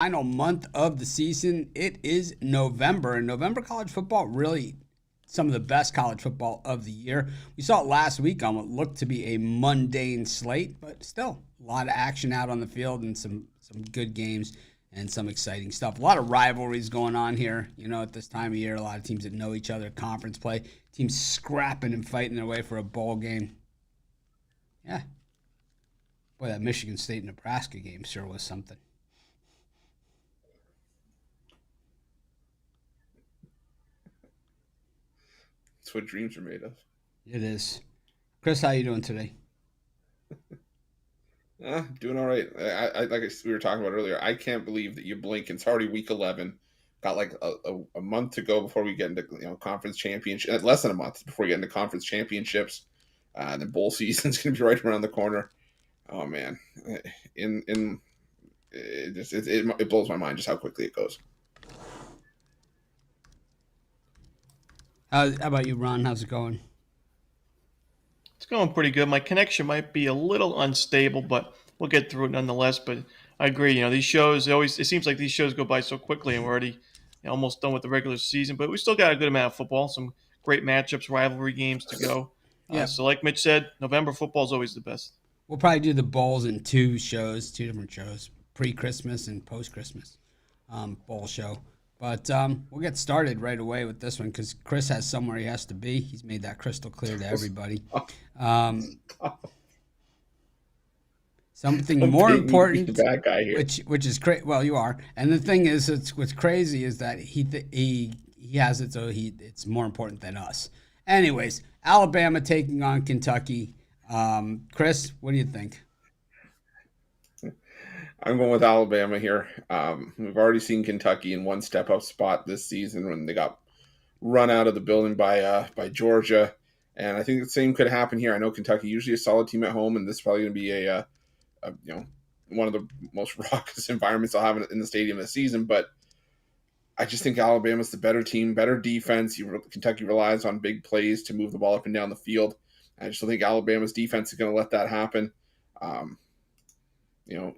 Final month of the season. It is November, and November college football really some of the best college football of the year. We saw it last week on what looked to be a mundane slate, but still a lot of action out on the field and some good games and some exciting stuff. A lot of rivalries going on here. At this time of year, a lot of teams that know each other, conference play, teams scrapping and fighting their way for a bowl game. Yeah, boy, that Michigan State Nebraska game sure was something. That's what dreams are made of. It is. Chris, how you doing today? Doing all right. We were talking about earlier. I can't believe that you blink. It's already week 11. Got like a month to go before we get into conference championship. Less than a month before we get into conference championships. And the bowl season's going to be right around the corner. Oh man, in it blows my mind just how quickly it goes. How about you, Ron? How's it going? It's going pretty good. My connection might be a little unstable, but we'll get through it nonetheless. But I agree. These shows it seems like these shows go by so quickly, and we're already almost done with the regular season. But we still got a good amount of football, some great matchups, rivalry games to go. Yeah, So, like Mitch said, November football is always the best. we'll probably do the bowls in two different shows, pre-Christmas and post-Christmas bowl show. But we'll get started right away with this one because Chris has somewhere he has to be. He's made that crystal clear to everybody. Um, Something I'm more being the important, bad guy here. which is crazy. Well, you are, and the thing is, what's crazy is that he has it, so it's more important than us. Anyways, Alabama taking on Kentucky. Chris, what do you think? I'm going with Alabama here. We've already seen Kentucky in one step up spot this season when they got run out of the building by Georgia, and I think the same could happen here. I know Kentucky usually a solid team at home, and this is probably going to be a one of the most raucous environments I'll have in the stadium this season. But I just think Alabama's the better team, better defense. Kentucky relies on big plays to move the ball up and down the field. I just don't think Alabama's defense is going to let that happen. Um, you know,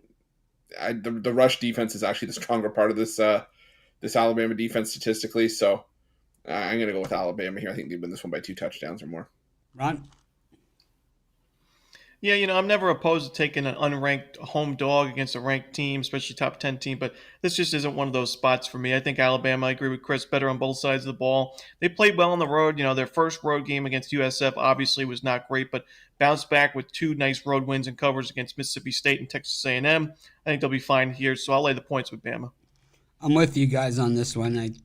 the rush defense is actually the stronger part of this Alabama defense statistically. So I'm going to go with Alabama here. I think they win this one by 2 touchdowns or more. Ron? Yeah, I'm never opposed to taking an unranked home dog against a ranked team, especially top 10 team, but this just isn't one of those spots for me. I think Alabama, I agree with Chris, better on both sides of the ball. They played well on the road. Their first road game against USF obviously was not great, but bounced back with two nice road wins and covers against Mississippi State and Texas A&M. I think they'll be fine here, so I'll lay the points with Bama. I'm with you guys on this one.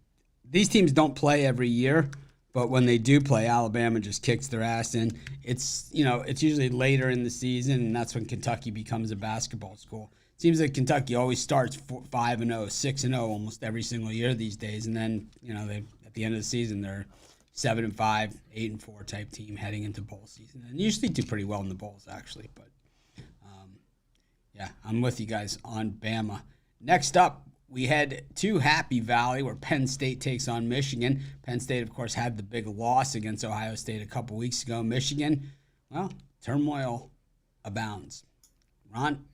These teams don't play every year, but when they do play, Alabama just kicks their ass in. It's usually later in the season, and that's when Kentucky becomes a basketball school. It seems like Kentucky always starts 5-0, 6-0 almost every single year these days, and then they at the end of the season they're 7-5, 8-4 type team heading into bowl season, and usually do pretty well in the bowls actually. But yeah, I'm with you guys on Bama. Next up, we head to Happy Valley where Penn State takes on Michigan. Penn State, of course, had the big loss against Ohio State a couple weeks ago. Michigan, well, turmoil abounds. Ron?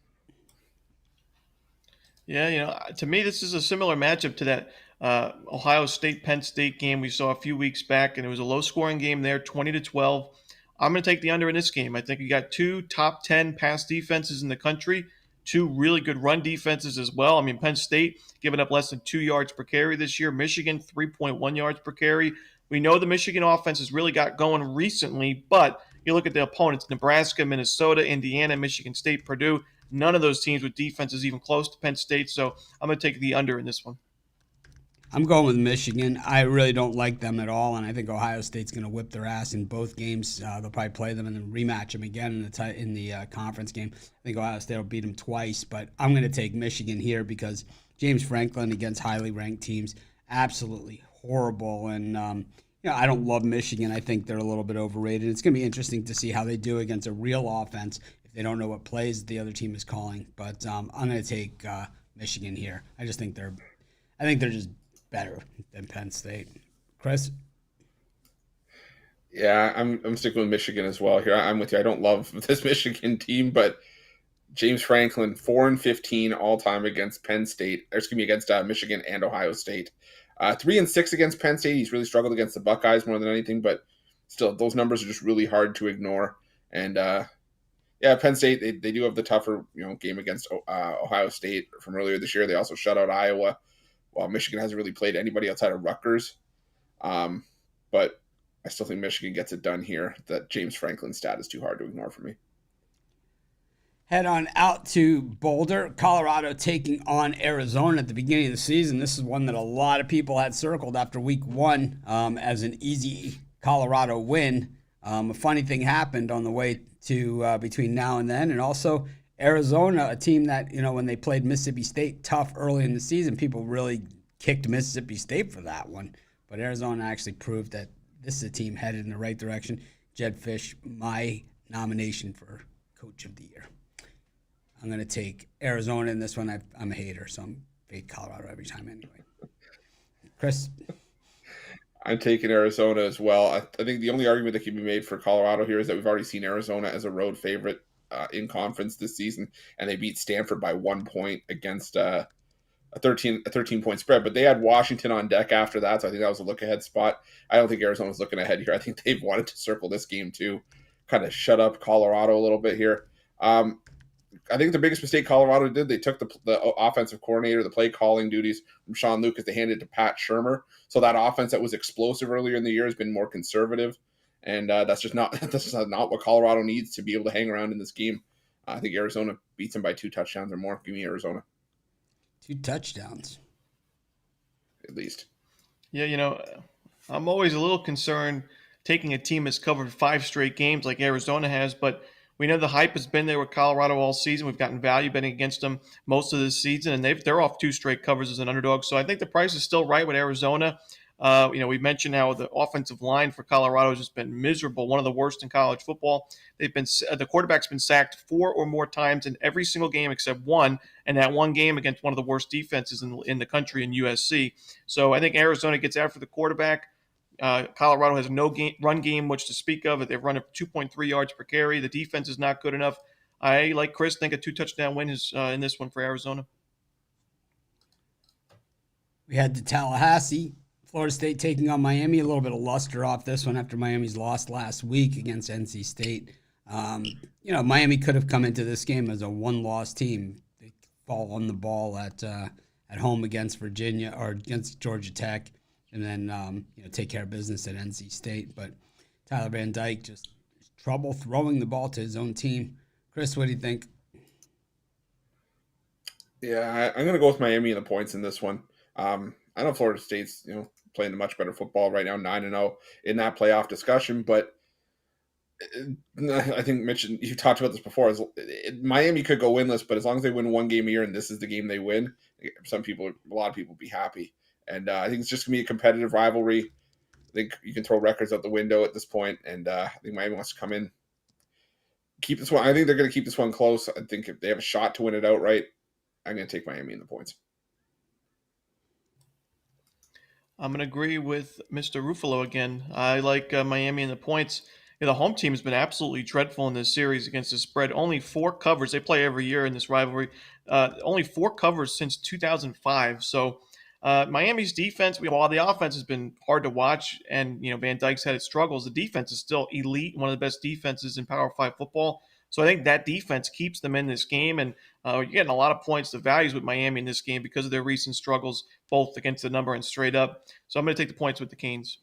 Yeah, to me, this is a similar matchup to that Ohio State Penn State game we saw a few weeks back, and it was a low scoring game there, 20-12. I'm going to take the under in this game. I think you got two top 10 pass defenses in the country, two really good run defenses as well. I mean, Penn State giving up less than 2 yards per carry this year. Michigan, 3.1 yards per carry. We know the Michigan offense has really got going recently, but you look at the opponents, Nebraska, Minnesota, Indiana, Michigan State, Purdue. None of those teams with defenses even close to Penn State, so I'm going to take the under in this one. I'm going with Michigan. I really don't like them at all, and I think Ohio State's going to whip their ass in both games. They'll probably play them and then rematch them again in the conference game. I think Ohio State will beat them twice, but I'm going to take Michigan here because James Franklin against highly ranked teams, absolutely horrible. And I don't love Michigan. I think they're a little bit overrated. It's going to be interesting to see how they do against a real offense if they don't know what plays the other team is calling. But I'm going to take Michigan here. I think they're just better than Penn State. Chris? Yeah, I'm sticking with Michigan as well here. I'm with you. I don't love this Michigan team, but James Franklin, 4-15 all time against Penn State. Against Michigan and Ohio State. 3-6 against Penn State. He's really struggled against the Buckeyes more than anything, but still, those numbers are just really hard to ignore. And yeah, Penn State, they do have the tougher game against Ohio State from earlier this year. They also shut out Iowa, while Michigan hasn't really played anybody outside of Rutgers. But I still think Michigan gets it done here. That James Franklin stat is too hard to ignore for me. Head on out to Boulder, Colorado taking on Arizona at the beginning of the season. This is one that a lot of people had circled after week one as an easy Colorado win. A funny thing happened on the way to between now and then, and also Arizona, a team that, when they played Mississippi State tough early in the season, people really kicked Mississippi State for that one. But Arizona actually proved that this is a team headed in the right direction. Jed Fish, my nomination for Coach of the Year. I'm going to take Arizona in this one. I'm a hater, so I'm fade Colorado every time anyway. Chris? I'm taking Arizona as well. I think the only argument that can be made for Colorado here is that we've already seen Arizona as a road favorite in conference this season, and they beat Stanford by 1 point against a 13-point spread. But they had Washington on deck after that, so I think that was a look-ahead spot. I don't think Arizona's looking ahead here. I think they've wanted to circle this game too, kind of shut up Colorado a little bit here. I think the biggest mistake Colorado did, they took the offensive coordinator, the play calling duties from Sean Lucas. They handed it to Pat Shurmur. So that offense that was explosive earlier in the year has been more conservative, and that's not what Colorado needs to be able to hang around in this game. I think Arizona beats them by 2 touchdowns or more. Give me Arizona. 2 touchdowns, at least. Yeah, I'm always a little concerned taking a team that's covered 5 straight games like Arizona has, but we know the hype has been there with Colorado all season. We've gotten value betting against them most of this season, and they're off 2 straight covers as an underdog. So I think the price is still right with Arizona. We mentioned how the offensive line for Colorado has just been miserable, one of the worst in college football. The quarterback's been sacked 4 or more times in every single game except one, and that one game against one of the worst defenses in the country in USC. So I think Arizona gets after the quarterback. Colorado has no run game much to speak of. They've run at 2.3 yards per carry. The defense is not good enough. I, like Chris, think a 2-touchdown win is in this one for Arizona. We had the Tallahassee, Florida State taking on Miami. A little bit of luster off this one after Miami's lost last week against NC State. Miami could have come into this game as a 1-loss team. They fall on the ball at home against Virginia or against Georgia Tech. And then, take care of business at NC State. But Tyler Van Dyke just trouble throwing the ball to his own team. Chris, what do you think? Yeah, I'm going to go with Miami in the points in this one. I know Florida State's, playing a much better football right now, 9-0 in that playoff discussion. But I think, Mitch, you talked about this before. Miami could go winless, but as long as they win 1 game a year and this is the game they win, a lot of people will be happy. And I think it's just going to be a competitive rivalry. I think you can throw records out the window at this point, and I think Miami wants to come in, keep this one. I think they're going to keep this one close. I think if they have a shot to win it outright, I'm going to take Miami in the points. I'm going to agree with Mr. Ruffolo again. I like Miami in the points. The home team has been absolutely dreadful in this series against the spread. Only 4 covers. They play every year in this rivalry. Only 4 covers since 2005. So Miami's defense, while the offense has been hard to watch and, Van Dyke's had its struggles, the defense is still elite, one of the best defenses in Power 5 football. So I think that defense keeps them in this game, and you're getting a lot of points to values with Miami in this game because of their recent struggles, both against the number and straight up. So I'm going to take the points with the Canes.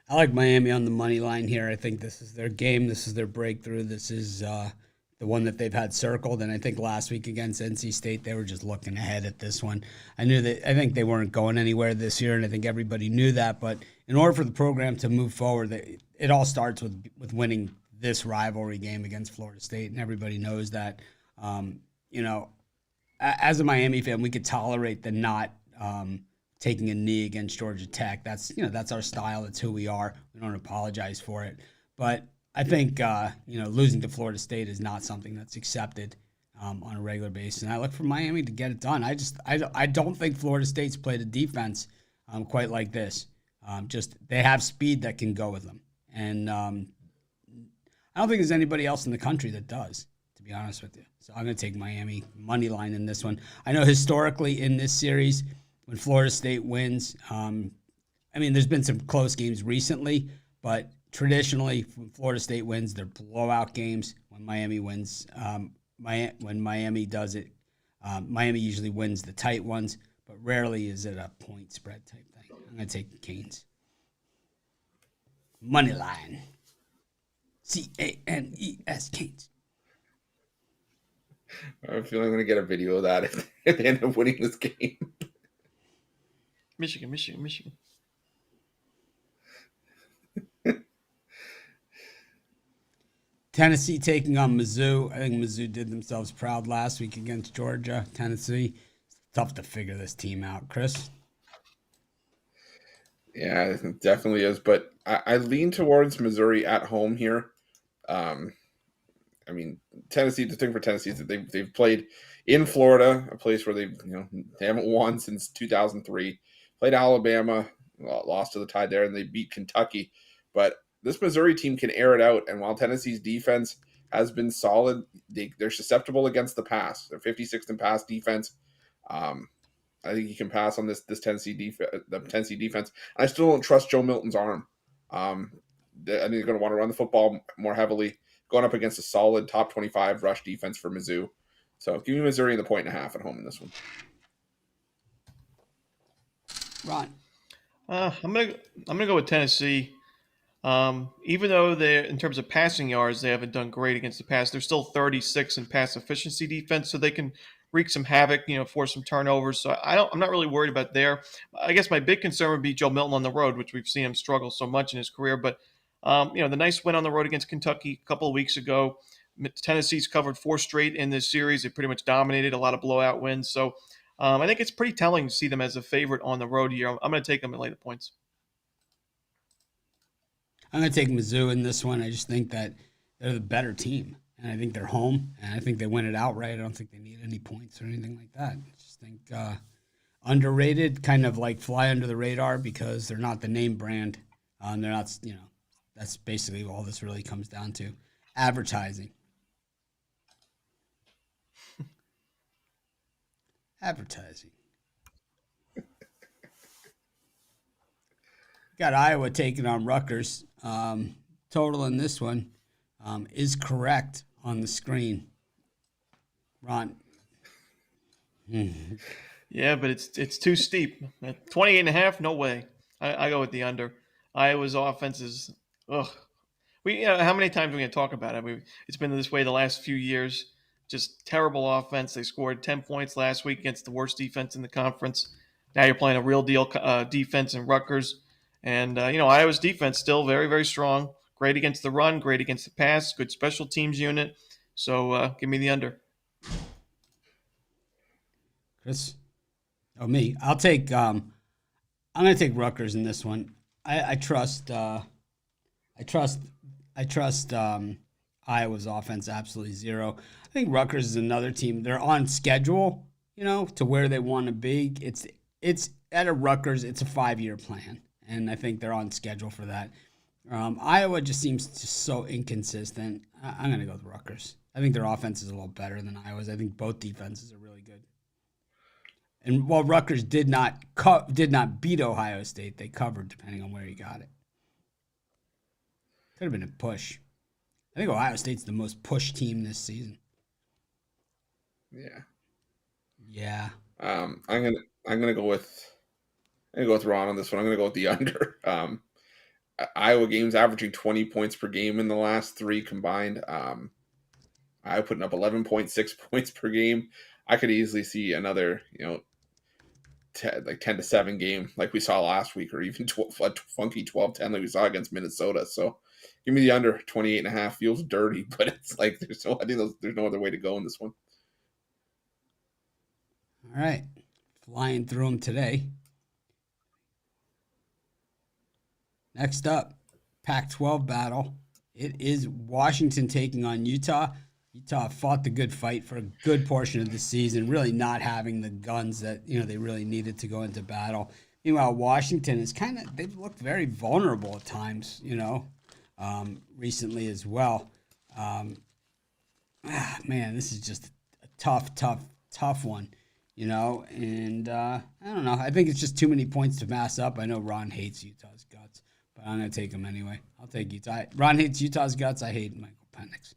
I like Miami on the money line here. I think this is their game. This is their breakthrough. This is the one that they've had circled. And I think last week against NC State, they were just looking ahead at this one. I think they weren't going anywhere this year, and I think everybody knew that. But in order for the program to move forward, it all starts with winning this rivalry game against Florida State, and everybody knows that. As a Miami fan, we could tolerate the not taking a knee against Georgia Tech. That's our style. That's who we are. We don't apologize for it. But I think losing to Florida State is not something that's accepted on a regular basis. And I look for Miami to get it done. I don't think Florida State's played a defense quite like this. They have speed that can go with them, and I don't think there's anybody else in the country that does, to be be honest with you. So I'm going to take Miami money line in this one. I know historically in this series, when Florida State wins, there's been some close games recently, but traditionally when Florida State wins, they're blowout games. When Miami wins, when Miami does it, Miami usually wins the tight ones, but rarely is it a point spread type thing. I'm going to take the Canes. Money line. Canes. Canes. I feel I'm going to get a video of that if they end up winning this game. Michigan. Tennessee taking on Mizzou. I think Mizzou did themselves proud last week against Georgia. Tennessee, it's tough to figure this team out. Chris? Yeah, it definitely is. But I lean towards Missouri at home here. Tennessee. The thing for Tennessee is that they've played in Florida, a place where they haven't won since 2003. Played Alabama, lost to the Tide there, and they beat Kentucky. But this Missouri team can air it out, and while Tennessee's defense has been solid, they're susceptible against the pass. They're 56th in pass defense. I think you can pass on this Tennessee defense. I still don't trust Joe Milton's arm. I think they're going to want to run the football more heavily, going up against a solid top 25 rush defense for Mizzou. So give me Missouri the 1.5 at home in this one. Ron? I'm gonna go with Tennessee. Even though they, in terms of passing yards, they haven't done great against the pass, they're still 36 in pass efficiency defense, so they can wreak some havoc, force some turnovers. So I'm not really worried about there. I guess my big concern would be Joe Milton on the road, which we've seen him struggle so much in his career. But the nice win on the road against Kentucky a couple of weeks ago. Tennessee's covered 4 straight in this series. They pretty much dominated, a lot of blowout wins. So I think it's pretty telling to see them as a favorite on the road here. I'm going to take them and lay the points. I'm going to take Mizzou in this one. I just think that they're the better team, and I think they're home, and I think they win it outright. I don't think they need any points or anything like that. I just think underrated, kind of like fly under the radar because they're not the name brand. They're not, that's basically all this really comes down to. Advertising. Advertising. Got Iowa taking on Rutgers. Total in this one is correct on the screen. Ron. Yeah, but it's too steep. 28.5, no way. I go with the under. Iowa's offense is, ugh. How many times are we going to talk about it? It's been this way the last few years. Just terrible offense. They scored 10 points last week against the worst defense in the conference. Now you're playing a real deal defense in Rutgers. And, Iowa's defense still very, very strong. Great against the run, great against the pass, good special teams unit. So give me the under. Chris? Oh, me. I'll take I'm going to take Rutgers in this one. I trust Iowa's offense absolutely zero. I think Rutgers is another team. They're on schedule, to where they want to be. It's at a Rutgers, it's a 5-year plan. And I think they're on schedule for that. Iowa just seems just so inconsistent. I'm going to go with Rutgers. I think their offense is a little better than Iowa's. I think both defenses are really good. And while Rutgers did not beat Ohio State, they covered depending on where you got it. Could have been a push. I think Ohio State's the most pushed team this season. Yeah. Yeah. I'm gonna go with Ron on this one. I'm gonna go with the under. Iowa games averaging 20 points per game in the last 3 combined. Iowa putting up 11.6 points per game. I could easily see another, 10-7 game like we saw last week, or even a funky 12-10 like we saw against Minnesota. So give me the under. 28.5 feels dirty, but it's like there's no other way to go in this one. All right. Flying through them today. Next up, Pac-12 battle. It is Washington taking on Utah. Utah fought the good fight for a good portion of the season, really not having the guns that they really needed to go into battle. Meanwhile, Washington is they've looked very vulnerable at times, recently as well. Man, this is just a tough one, And I don't know. I think it's just too many points to mass up. I know Ron hates Utah's guts, but I'm gonna take him anyway. I'll take Utah. Ron hates Utah's guts. I hate Michael Penix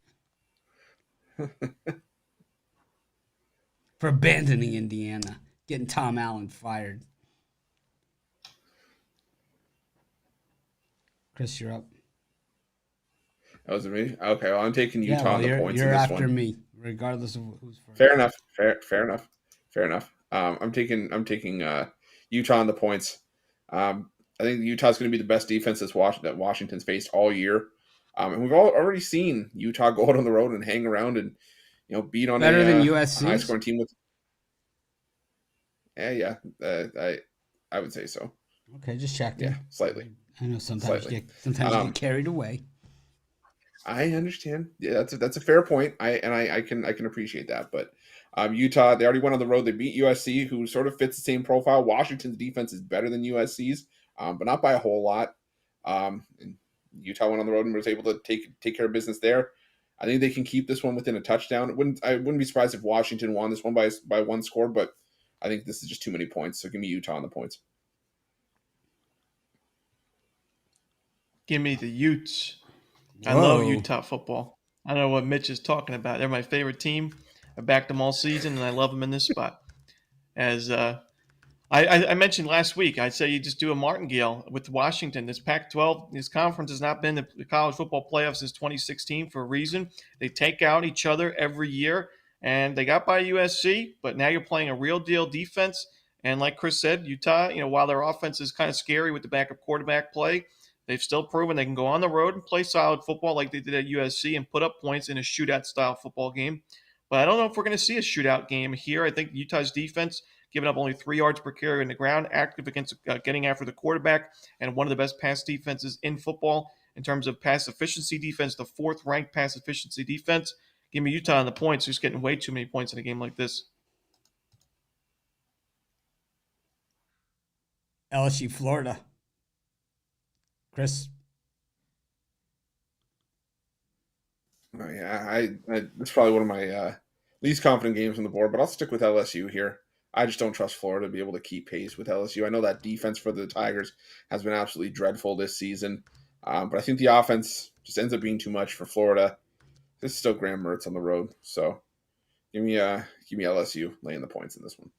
for abandoning Indiana, getting Tom Allen fired. Chris, you're up. That was me. Okay, well, I'm taking Utah on the points you're in this after one. me, regardless of who's first. Fair enough. Fair enough. I'm taking Utah on the points. I think Utah's going to be the best defense that Washington's faced all year. And we've already seen Utah go out on the road and hang around and beat on better than a USC high scoring team with. Yeah. I would say so. Okay, just checking. Yeah, slightly. I know sometimes you get carried away. I understand. Yeah, that's a fair point. I can appreciate that. But Utah, they already went on the road. They beat USC, who sort of fits the same profile. Washington's defense is better than USC's, but not by a whole lot. And Utah went on the road and was able to take care of business there. I think they can keep this one within a touchdown. I wouldn't be surprised if Washington won this one by one score, but I think this is just too many points. So give me Utah on the points. Give me the Utes. Whoa. I love Utah football. I don't know what Mitch is talking about. They're my favorite team. I backed them all season, and I love them in this spot. As I mentioned last week, I'd say you just do a martingale with Washington. This Pac-12, this conference has not been the college football playoffs since 2016 for a reason. They take out each other every year, and they got by USC, but now you're playing a real deal defense. And like Chris said, Utah, while their offense is kind of scary with the backup quarterback play, they've still proven they can go on the road and play solid football like they did at USC and put up points in a shootout-style football game. But I don't know if we're going to see a shootout game here. I think Utah's defense, giving up only 3 yards per carry on the ground, active against getting after the quarterback, and one of the best pass defenses in football in terms of pass efficiency defense, the 4th-ranked pass efficiency defense. Give me Utah on the points, who's getting way too many points in a game like this. LSU, Florida. Chris? Oh, yeah, it's probably one of my least confident games on the board, but I'll stick with LSU here. I just don't trust Florida to be able to keep pace with LSU. I know that defense for the Tigers has been absolutely dreadful this season, but I think the offense just ends up being too much for Florida. This is still Graham Mertz on the road, so give me LSU laying the points in this one.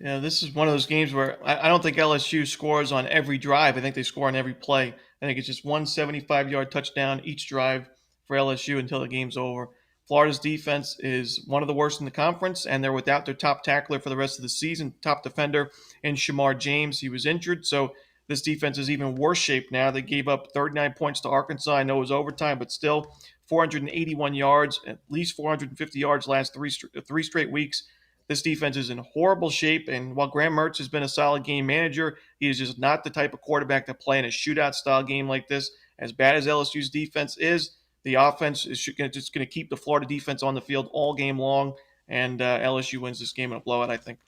Yeah, this is one of those games where I don't think LSU scores on every drive. I think they score on every play. I think it's just one 75-yard touchdown each drive for LSU until the game's over. Florida's defense is one of the worst in the conference, and they're without their top tackler for the rest of the season, top defender in Shamar James. He was injured, so this defense is even worse shape now. They gave up 39 points to Arkansas. I know it was overtime, but still 481 yards, at least 450 yards last three straight weeks. This defense is in horrible shape, and while Graham Mertz has been a solid game manager, he is just not the type of quarterback to play in a shootout-style game like this. As bad as LSU's defense is, the offense is just going to keep the Florida defense on the field all game long, and LSU wins this game in a blowout, I think.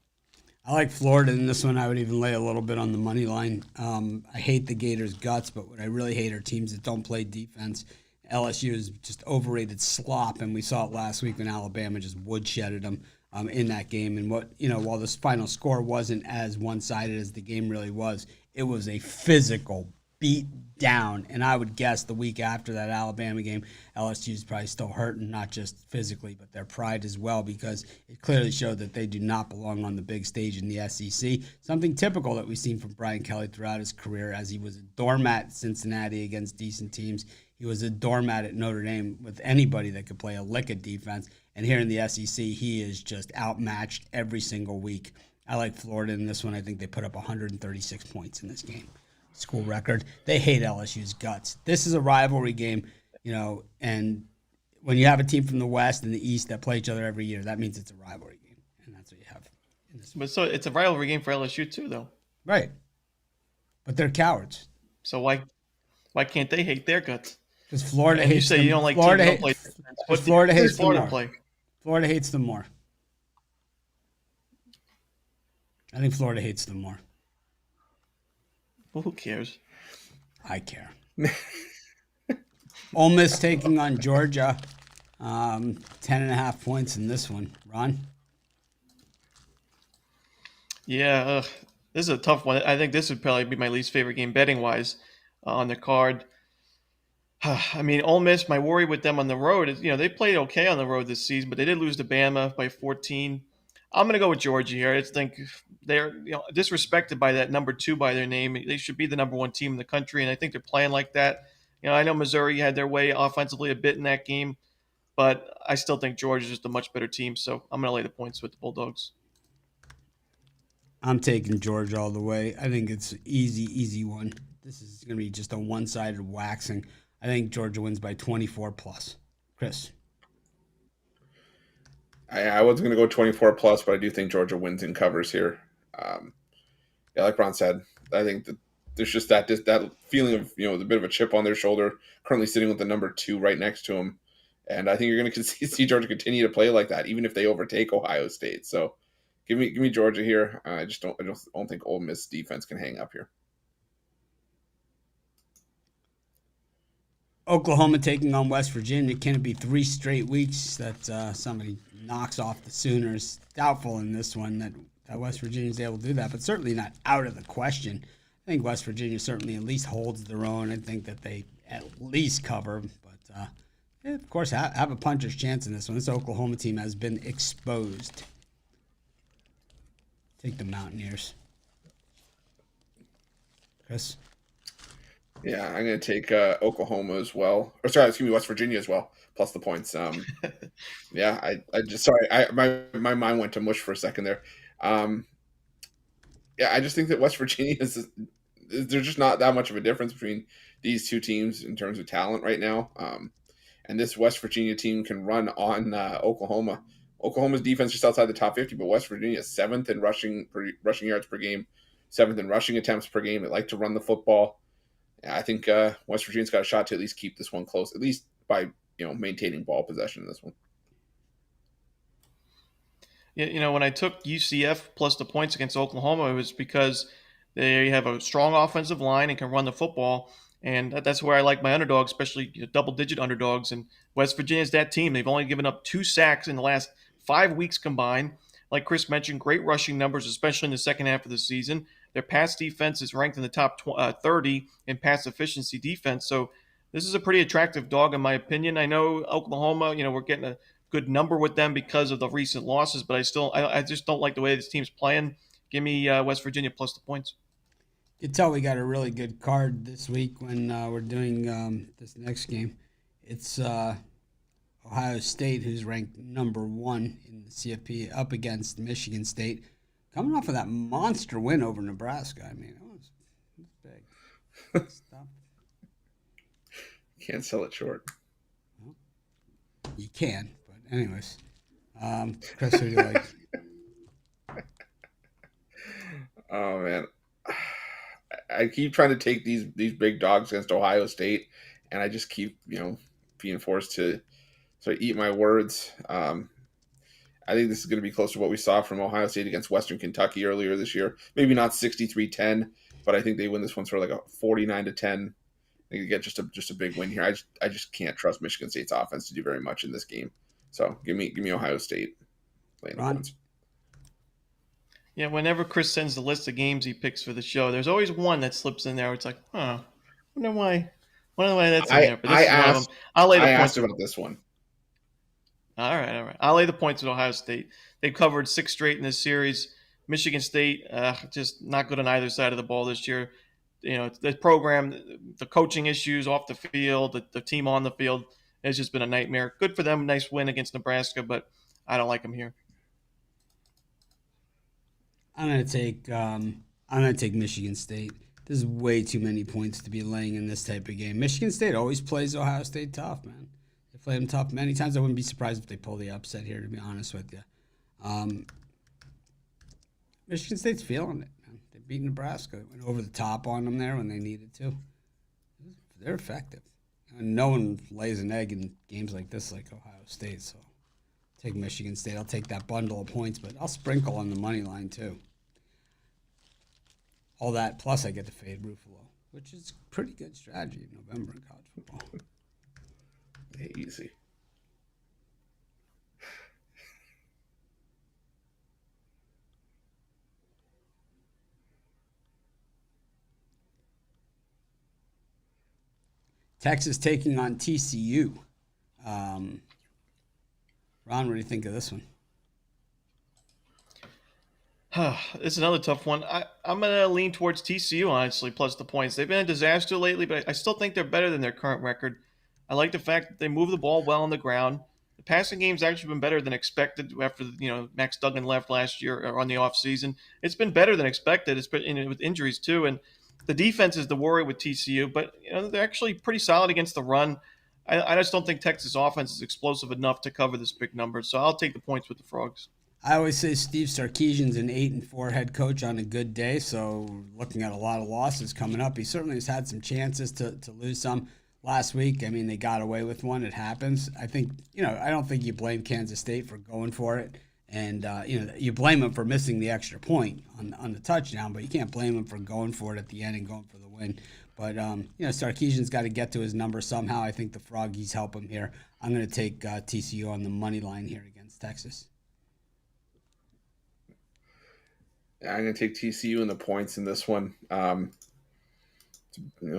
I like Florida in this one. I would even lay a little bit on the money line. I hate the Gators' guts, but what I really hate are teams that don't play defense. LSU is just overrated slop, and we saw it last week when Alabama just woodshedded them in that game. And while this final score wasn't as one-sided as the game really was, it was a physical beat down. And I would guess the week after that Alabama game, LSU is probably still hurting, not just physically, but their pride as well, because it clearly showed that they do not belong on the big stage in the SEC. Something typical that we've seen from Brian Kelly throughout his career, as he was a doormat at Cincinnati against decent teams. He was a doormat at Notre Dame with anybody that could play a lick of defense. And here in the SEC, he is just outmatched every single week. I like Florida in this one. I think they put up 136 points in this game. School record. They hate LSU's guts. This is a rivalry game, and when you have a team from the West and the East that play each other every year, that means it's a rivalry game, and that's what you have in this one. But so it's a rivalry game for LSU too, though. Right. But they're cowards. So why can't they hate their guts? Because Florida and hates you say them. you don't like Florida teams that play defense. What Florida hates Florida them more. play? Florida hates them more. I think Florida hates them more. Well, who cares? I care. Ole Miss taking on Georgia. 10.5 points in this one. Ron? Yeah, this is a tough one. I think this would probably be my least favorite game betting wise on the card. I mean, Ole Miss, my worry with them on the road is, they played okay on the road this season, but they did lose to Bama by 14. I'm going to go with Georgia here. I think they're disrespected by that number 2 by their name. They should be the number 1 team in the country, and I think they're playing like that. I know Missouri had their way offensively a bit in that game, but I still think Georgia's just a much better team, so I'm going to lay the points with the Bulldogs. I'm taking Georgia all the way. I think it's easy one. This is going to be just a one-sided waxing. I think Georgia wins by 24 plus. Chris? I wasn't going to go 24 plus, but I do think Georgia wins and covers here. Yeah, like Ron said, I think that there's just that feeling of a bit of a chip on their shoulder, currently sitting with the number 2 right next to him, and I think you're going to see Georgia continue to play like that, even if they overtake Ohio State. So, give me Georgia here. I don't think Ole Miss defense can hang up here. Oklahoma taking on West Virginia. Can it be 3 straight weeks that somebody knocks off the Sooners? Doubtful in this one that West Virginia is able to do that, but certainly not out of the question. I think West Virginia certainly at least holds their own. I think that they at least cover, but of course have a puncher's chance in this one. This Oklahoma team has been exposed. Take the Mountaineers. Chris? Yeah, I'm going to take Oklahoma as well. Or sorry, excuse me, West Virginia as well, plus the points. Yeah, I just sorry, my mind went to mush for a second there. Yeah, I just think that West Virginia there's just not that much of a difference between these two teams in terms of talent right now. And this West Virginia team can run on Oklahoma. Oklahoma's defense just outside the top 50, but West Virginia is 7th in rushing yards per game, 7th in rushing attempts per game. They like to run the football. I think West Virginia's got a shot to at least keep this one close, at least by maintaining ball possession in this one. Yeah, when I took UCF plus the points against Oklahoma, it was because they have a strong offensive line and can run the football, and that's where I like my underdogs, especially double-digit underdogs. And West Virginia's that team. They've only given up 2 sacks in the last 5 weeks combined. Like Chris mentioned, great rushing numbers, especially in the second half of the season. Their pass defense is ranked in the top 30 in pass efficiency defense. So this is a pretty attractive dog, in my opinion. I know Oklahoma, we're getting a good number with them because of the recent losses, but I just don't like the way this team's playing. Give me West Virginia plus the points. You can tell we got a really good card this week when we're doing this next game. It's Ohio State, who's ranked number 1 in the CFP, up against Michigan State, coming off of that monster win over Nebraska. I mean, it was big. Stop. Can't sell it short. Well, you can, but anyways. Chris, who do you like? Oh, man. I keep trying to take these big dogs against Ohio State, and I just keep, being forced to sort of eat my words. I think this is going to be close to what we saw from Ohio State against Western Kentucky earlier this year. Maybe not 63-10, but I think they win this one sort of like a 49-10. They could get just a big win here. I just can't trust Michigan State's offense to do very much in this game. So give me Ohio State laying the points. Yeah, whenever Chris sends the list of games he picks for the show, there's always one that slips in there where it's like, wonder why that's in there. But this is one of them. I'll lay the points. I asked about this one. All right. I'll lay the points with Ohio State. They've covered 6 straight in this series. Michigan State, just not good on either side of the ball this year. The program, the coaching issues off the field, the team on the field has just been a nightmare. Good for them, nice win against Nebraska, but I don't like them here. I'm gonna take Michigan State. There's way too many points to be laying in this type of game. Michigan State always plays Ohio State tough, man. They play them tough many times. I wouldn't be surprised if they pull the upset here, to be honest with you. Michigan State's feeling it, man. They beat Nebraska. They went over the top on them there when they needed to. They're effective. And no one lays an egg in games like this like Ohio State, so take Michigan State. I'll take that bundle of points, but I'll sprinkle on the money line too. All that, plus I get to fade Ruffolo, which is a pretty good strategy in November in college football. Easy. Texas taking on TCU. Ron, what do you think of this one? It's another tough one. I'm going to lean towards TCU, honestly, plus the points. They've been a disaster lately, but I still think they're better than their current record. I like the fact that they move the ball well on the ground. The passing game's actually been better than expected after Max Duggan left last year or on the offseason. It's been better than expected. It's been with injuries too, and the defense is the worry with TCU. But they're actually pretty solid against the run. I just don't think Texas offense is explosive enough to cover this big number. So I'll take the points with the Frogs. I always say Steve Sarkisian's an 8-4 head coach on a good day, so looking at a lot of losses coming up. He certainly has had some chances to lose some last week. I mean, they got away with one. It happens. I think, I don't think you blame Kansas State for going for it. And, you blame them for missing the extra point on the touchdown, but you can't blame them for going for it at the end and going for the win. But, Sarkisian's got to get to his number somehow. I think the Froggies help him here. I'm going to take TCU on the money line here against Texas. I'm going to take TCU in the points in this one.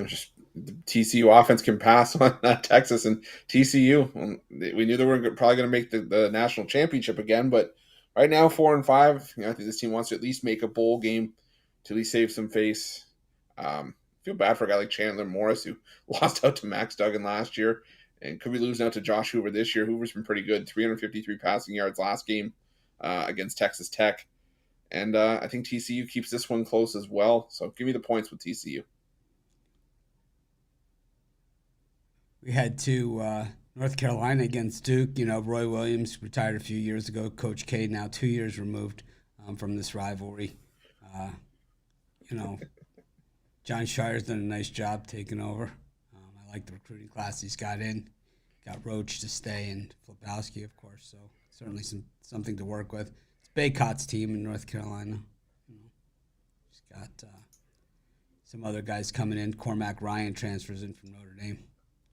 Just the TCU offense can pass on Texas and TCU. We knew they were probably going to make the national championship again, but right now 4-5. I think this team wants to at least make a bowl game to at least save some face. Feel bad for a guy like Chandler Morris who lost out to Max Duggan last year and could be losing out to Josh Hoover this year. Hoover's been pretty good, 353 passing yards last game against Texas Tech. And I think TCU keeps this one close as well. So give me the points with TCU. We had North Carolina against Duke. Roy Williams retired a few years ago. Coach K now 2 years removed from this rivalry. John Shire's done a nice job taking over. I like the recruiting class he's got in. Got Roach to stay and Flipowski, of course. So certainly something to work with. Baycott's team in North Carolina. He's got some other guys coming in. Cormac Ryan transfers in from Notre Dame.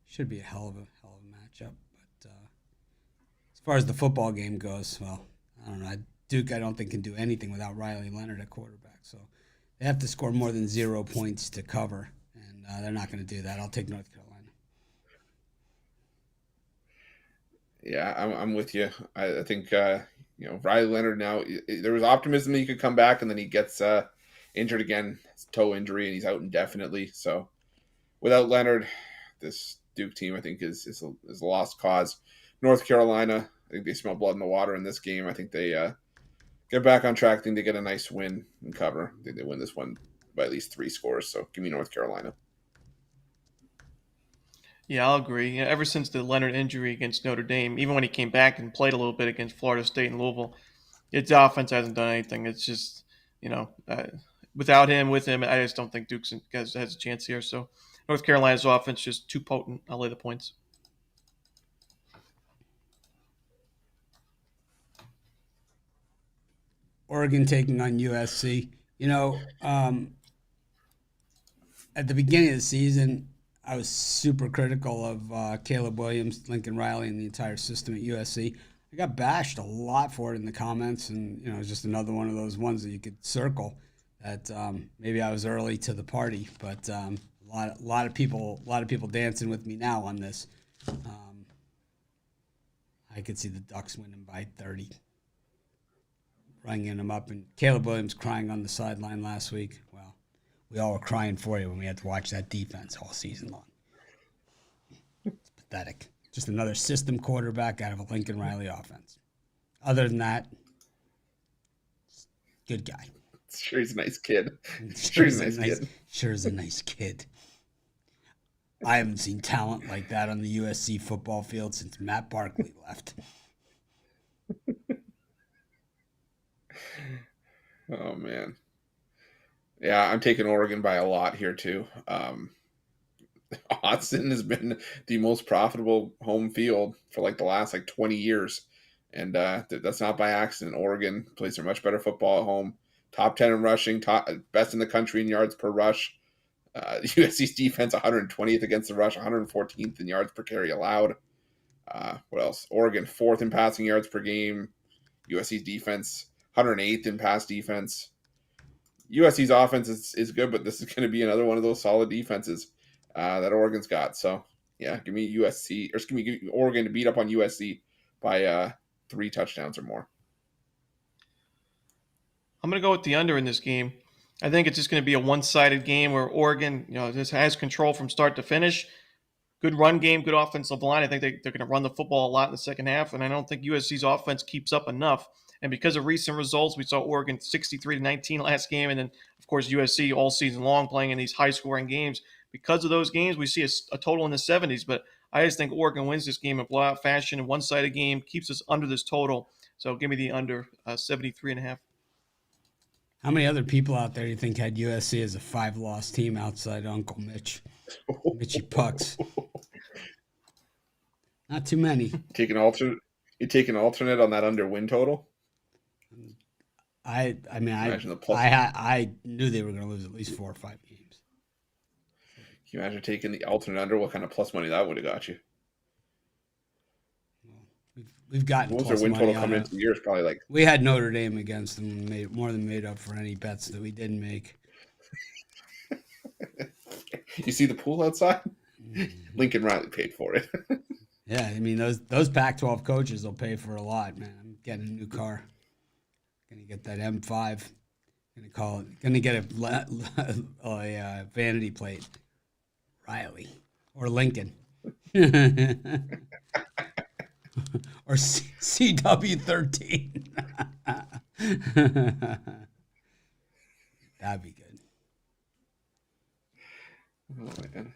Should be a hell of a matchup. But as far as the football game goes, well, I don't know. Duke, I don't think, can do anything without Riley Leonard at quarterback. So they have to score more than 0 points to cover, and they're not going to do that. I'll take North Carolina. Yeah, I'm with you. I think Riley Leonard now, there was optimism that he could come back, and then he gets injured again. It's a toe injury, and he's out indefinitely. So without Leonard, this Duke team, I think, is a lost cause. North Carolina, I think they smell blood in the water in this game. I think they get back on track. I think they get a nice win and cover. I think they win this one by at least 3 scores. So give me North Carolina. Yeah, I'll agree. Ever since the Leonard injury against Notre Dame, even when he came back and played a little bit against Florida State and Louisville, its offense hasn't done anything. It's just, without him, with him, I just don't think Duke has a chance here. So North Carolina's offense just too potent. I'll lay the points. Oregon taking on USC. At the beginning of the season, I was super critical of Caleb Williams, Lincoln Riley, and the entire system at USC. I got bashed a lot for it in the comments, and it's just another one of those ones that you could circle. That maybe I was early to the party, but a lot of people dancing with me now on this. I could see the Ducks winning by 30, ringing them up, and Caleb Williams crying on the sideline last week. Well, we all were crying for you when we had to watch that defense all season long. It's pathetic. Just another system quarterback out of a Lincoln Riley offense. Other than that, good guy. Sure, he's a nice kid. Sure is a nice kid. I haven't seen talent like that on the USC football field since Matt Barkley left. Oh, man. Yeah, I'm taking Oregon by a lot here, too. Austin has been the most profitable home field for the last 20 years. And that's not by accident. Oregon plays their much better football at home. Top 10 in rushing, best in the country in yards per rush. USC's defense 120th against the rush, 114th in yards per carry allowed. What else? Oregon 4th in passing yards per game. USC's defense 108th in pass defense. USC's offense is good, but this is going to be another one of those solid defenses that Oregon's got. So yeah, give me Oregon to beat up on USC by 3 touchdowns or more. I'm going to go with the under in this game. I think it's just going to be a one-sided game where Oregon, just has control from start to finish. Good run game, good offensive line. I think they're going to run the football a lot in the second half, and I don't think USC's offense keeps up enough. And because of recent results, we saw Oregon 63-19 last game, and then, of course, USC all season long playing in these high-scoring games. Because of those games, we see a total in the 70s, but I just think Oregon wins this game in blowout fashion, a one-sided game, keeps us under this total. So give me the under 73.5. How many other people out there you think had USC as a 5-loss team outside Uncle Mitch? Mitchy Pucks. Not too many. You take an alternate on that under win total? I knew they were going to lose at least 4 or 5 games. Can you imagine taking the alternate under? What kind of plus money that would have got you? We've gotten what was their win total coming into the year? Is probably like we had Notre Dame against them, more than made up for any bets that we didn't make. You see the pool outside? Lincoln Riley paid for it. Yeah, I mean those Pac-12 coaches will pay for a lot, man. I'm getting a new car. Gonna get that M5. Gonna get a vanity plate. Riley or Lincoln. Or CW13. That'd be good. Oh, man.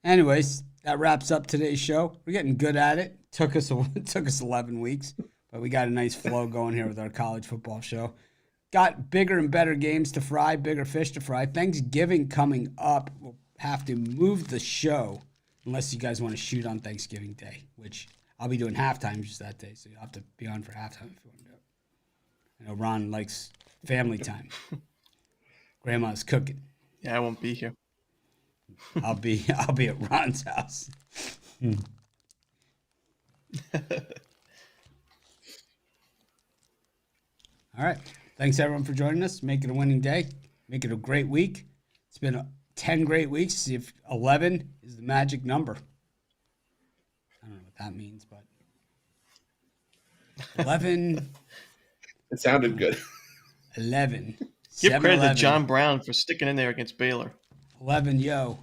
Anyways, that wraps up today's show. We're getting good at it. Took us 11 weeks, but we got a nice flow going here with our college football show. Got bigger and better games to fry, bigger fish to fry. Thanksgiving coming up. We'll have to move the show unless you guys want to shoot on Thanksgiving Day, which I'll be doing halftime just that day, so you'll have to be on for halftime if you want to do it. I know Ron likes family time. Grandma's cooking. Yeah, I won't be here. I'll be at Ron's house. All right. Thanks everyone for joining us. Make it a winning day. Make it a great week. It's been 10 great weeks. See if 11 is the magic number. I don't know what that means, but 11. It sounded good. 11. Give credit 7-11. to John Brown for sticking in there against Baylor. 11, yo.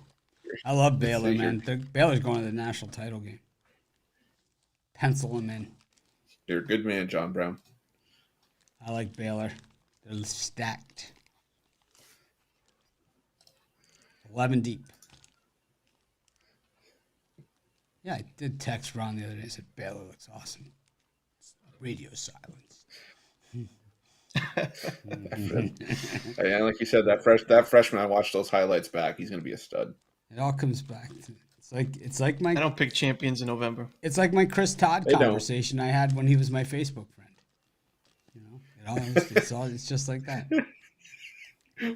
I love Baylor, man. Baylor's going to the national title game. Pencil them in. You're a good man, John Brown. I like Baylor. They're stacked. 11 deep. Yeah, I did text Ron the other day. I said, Baylor looks awesome. Radio silence. Yeah, like you said, that freshman, I watched those highlights back. He's going to be a stud. It all comes back. It's like my. I don't pick champions in November. It's like my Chris Todd conversation I had when he was my Facebook friend. You know, it's just like that.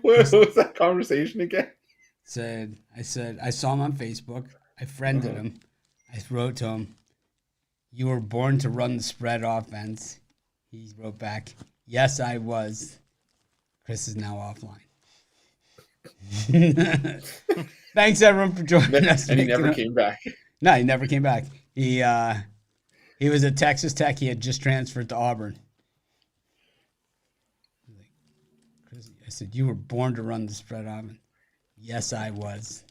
What was that conversation again? I said I saw him on Facebook. I friended him. I wrote to him, "You were born to run the spread offense." He wrote back, "Yes, I was." Chris is now offline. Thanks everyone for joining us. And he never came back. No, he never came back. He was at Texas Tech. He had just transferred to Auburn. Chris, I said, "You were born to run the spread offense." Yes, I was.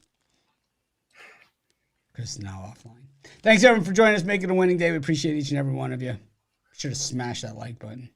Chris is now offline. Thanks everyone for joining us. Make it a winning day. We appreciate each and every one of you. Be sure to smash that like button.